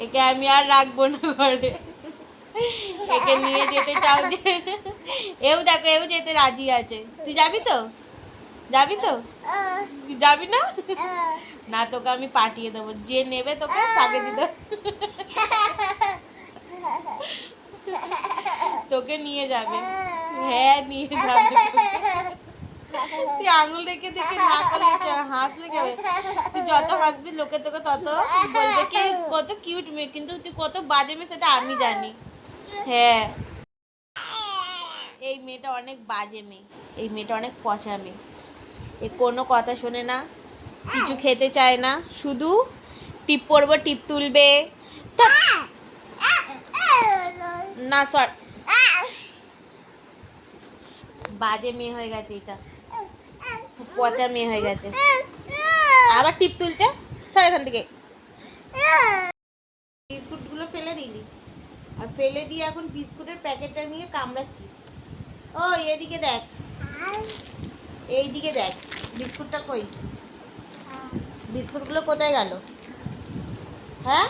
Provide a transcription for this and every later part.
একে আমি আর রাখবো না ঘরে, একে নিয়ে যেতে চাও যে? এও দেখো, এও যেতে রাজি আছে। তুই যাবি তো? যাবি তো? যাবি না? না, তোকে আমি পাঠিয়ে দেবো, যে নেবে তোকে তাকে দিতে। তোকে নিয়ে যাবে। হ্যাঁ, নিয়ে যাবে। তুই আঙুল দেখে দেখে না করলে হাসলে কেমন? তুই যত হাসবি লোকে তোকে তত বলবে কি কত কিউট মেয়ে, কিন্তু তুই কত বাজে মেয়ে সেটা আমি জানি। হ্যাঁ, এই মেয়েটা অনেক বাজে মেয়ে, এই মেয়েটা অনেক পচা মেয়ে। এ কোনো কথা শোনে না, কিছু খেতে চায় না, শুধু টিপ পরবো, টিপ তুলবে। না সর, বাজে মেয়ে হয়ে গেছে, এটা পচা মেয়ে হয়ে গেছে, আবার টিপ তুলছে। সর এখান থেকে। বিস্কুটগুলো ফেলে দিলি, আর ফেলে দিয়ে এখন বিস্কুটের প্যাকেটটা নিয়ে কামড়াচ্ছিস। ও এদিকে দেখ, এইদিকে দেখ, বিস্কুটটা কই? বিস্কুটগুলো কোথায় গেল? হ্যাঁ,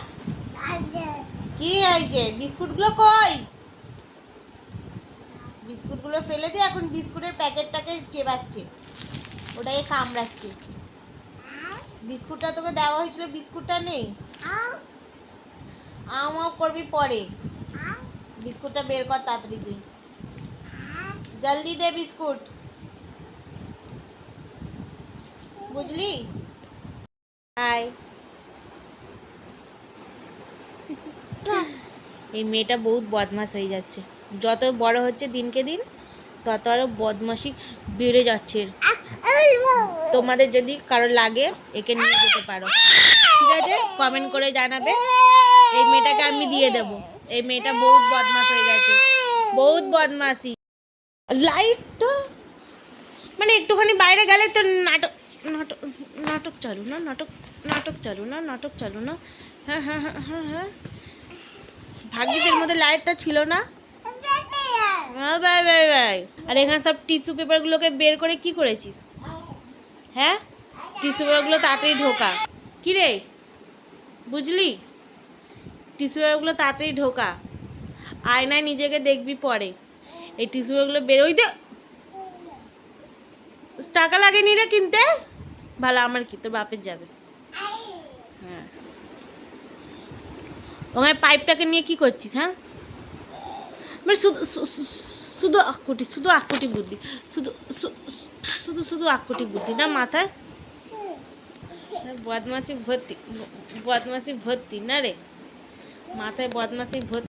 কি হয়েছে? বিস্কুটগুলো কই? বিস্কুটগুলো ফেলে দিয়ে এখন বিস্কুটের প্যাকেটটাকে চেবাচ্ছে, ওটাকে কামড়াচ্ছে। বিস্কুটটা তোকে দেওয়া হয়েছিল, বিস্কুটটা নেই। আম করবি পরে, বিস্কুটটা বের কর তাড়াতাড়ি, তুই জলদি দে বিস্কুট, বুঝলি? হাই, এই মেয়েটা বহুত বদমাশ হয়ে যাচ্ছে, যত বড় হচ্ছে দিনকে দিন তত আরো বদমাশি বেড়ে যাচ্ছে। তোমাদের যদি কারো লাগে একে নিয়ে যেতে পারো, ঠিক আছে? কমেন্ট করে জানাবে, এই মেয়েটাকে আমি দিয়ে দেবো। এই মেয়েটা বহুত বদমাশ হয়ে গেছে, বহুত বদমাশি। লাইটটা মানে একটুখানি বাইরে গেলে তো নাটক নাটক নাটক চালু না, নাটক নাটক চালু না, নাটক চালু না। হ্যাঁ হ্যাঁ হ্যাঁ হ্যাঁ হ্যাঁ, ভাগ্যিসের মধ্যে লাইটটা ছিল না। Bye bye bye. আর এখানে সব টিস্যু পেপারগুলোকে বের করে কি করেছিস? হ্যাঁ, টিস্যু পেপারগুলো তাড়াতাড়ি ঢোকা। কি রে, বুঝলি? টিস্যু পেপারগুলো তাড়াতাড়ি ঢোকা, আয়নায় নিজেকে দেখবি পরে। এই টিস্যু পেপারগুলো বেরোই দে। টাকা লাগেনি রে কিনতে, ভালো আমার কি, তোর বাপের যাবে। হ্যাঁ, ওখানে পাইপটাকে নিয়ে কি করছিস? হ্যাঁ, মানে শুধু শুধু আকুটি, শুধু আকুটি বুদ্ধি, শুধু শুধু শুধু আকুটি বুদ্ধি না মাথায়। বদমাসি ভর্তি, বদমাসি ভর্তি না রে মাথায়, বদমাসি ভর্তি।